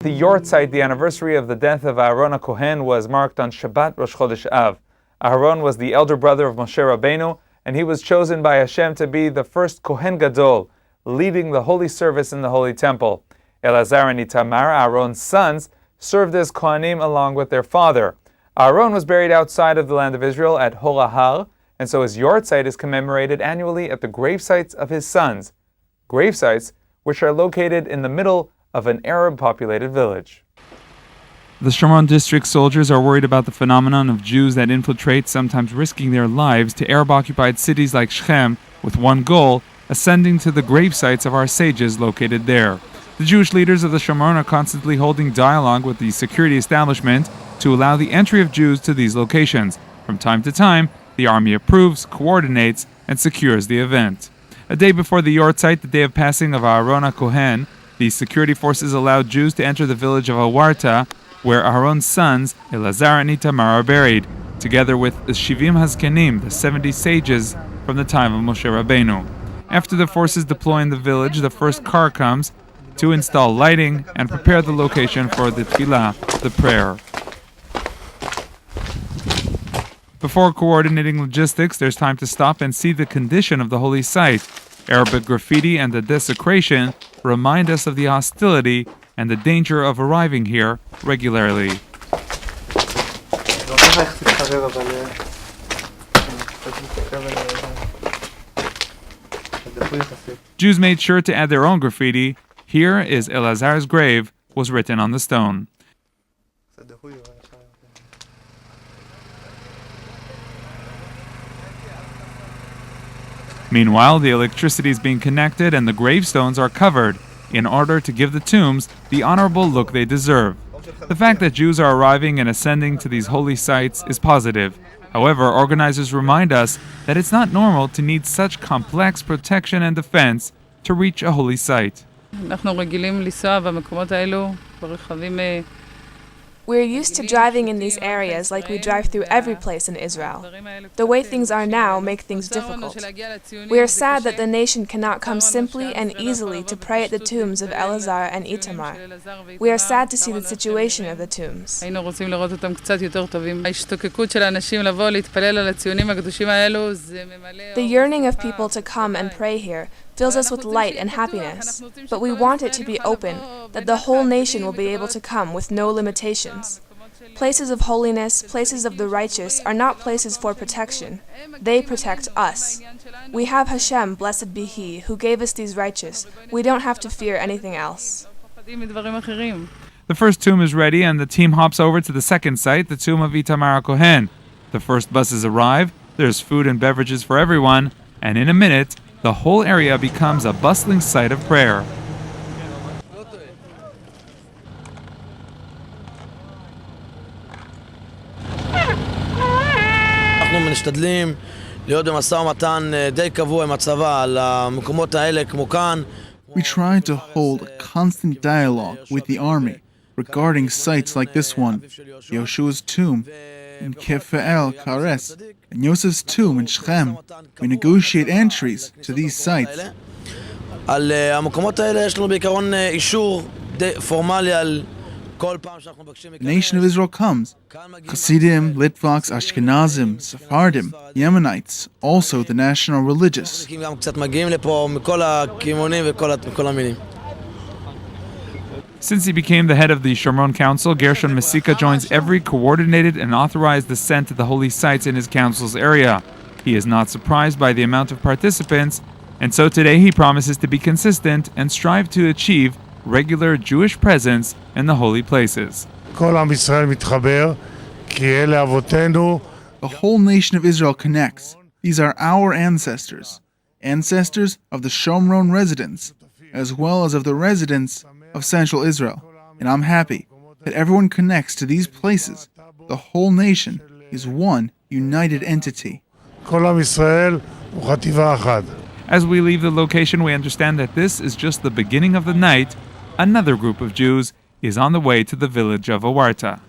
The Yahrtzeit, the anniversary of the death of Aharon HaKohen, was marked on Shabbat Rosh Chodesh Av. Aharon was the elder brother of Moshe Rabbeinu, and he was chosen by Hashem to be the first Cohen Gadol, leading the holy service in the holy temple. Elazar and Itamar, Aharon's sons, served as Kohanim along with their father. Aharon was buried outside of the land of Israel at Hor HaHar, and so his Yahrtzeit is commemorated annually at the gravesites of his sons, gravesites which are located in the middle of an Arab-populated village. The Shomron district soldiers are worried about the phenomenon of Jews that infiltrate, sometimes risking their lives, to Arab-occupied cities like Shechem, with one goal: ascending to the gravesites of our sages located there. The Jewish leaders of the Shomron are constantly holding dialogue with the security establishment to allow the entry of Jews to these locations. From time to time, the army approves, coordinates, and secures the event. A day before the Yahrtzeit, the day of passing of Aharon HaKohen, the security forces allowed Jews to enter the village of Awarta, where Aharon's sons, Elazar and Itamar, are buried, together with the Shivim Hazkenim, the 70 sages from the time of Moshe Rabbeinu. After the forces deploy in the village, the first car comes to install lighting and prepare the location for the tefillah, the prayer. Before coordinating logistics, there's time to stop and see the condition of the holy site. Arabic graffiti and the desecration remind us of the hostility and the danger of arriving here regularly. Jews made sure to add their own graffiti. "Here is Elazar's grave," was written on the stone. Meanwhile, the electricity is being connected and the gravestones are covered in order to give the tombs the honorable look they deserve. The fact that Jews are arriving and ascending to these holy sites is positive. However, organizers remind us that it's not normal to need such complex protection and defense to reach a holy site. We're used to driving in these areas like we drive through every place in Israel. The way things are now make things difficult. We are sad that the nation cannot come simply and easily to pray at the tombs of Elazar and Itamar. We are sad to see the situation of the tombs. The yearning of people to come and pray here fills us with light and happiness, but we want it to be open, that the whole nation will be able to come with no limitations. Places of holiness, places of the righteous, are not places for protection. They protect us. We have Hashem, blessed be He, who gave us these righteous. We don't have to fear anything else. The first tomb is ready, and the team hops over to the second site, the tomb of Itamar HaKohen. The first buses arrive, there's food and beverages for everyone, and in a minute, the whole area becomes a bustling site of prayer. אנחנו משתדלים להיות במשא ומתן די קבוע עם הצבא על המקומות האלה כמו כאן. We try to hold a constant dialogue with the army regarding sites like this one, Yoshua's tomb in Kefa'el Kares, and Yosef's tomb in Shechem. We negotiate entries to these sites. על המקומות האלה יש לנו בעיקרון אישור די פורמלי על כל פעם שאנחנו מבקשים. The nation of Israel comes. Hasidim, Litvaks, Ashkenazim, Sephardim, Yemenites, also the national religious. גם קצת מגיעים לפה מכל הכיוונים וכל המינים. Since he became the head of the Shomron Council, Gershon Mesika joins every coordinated and authorized ascent to the holy sites in his council's area. He is not surprised by the amount of participants, and so today he promises to be consistent and strive to achieve regular Jewish presence in the holy places. The whole nation of Israel connects. These are our ancestors, ancestors of the Shomron residents, as well as of the residents of Central Israel, and I'm happy that everyone connects to these places. The whole nation is one united entity. As we leave the location, we understand that this is just the beginning of the night. Another group of Jews is on the way to the village of Awarta.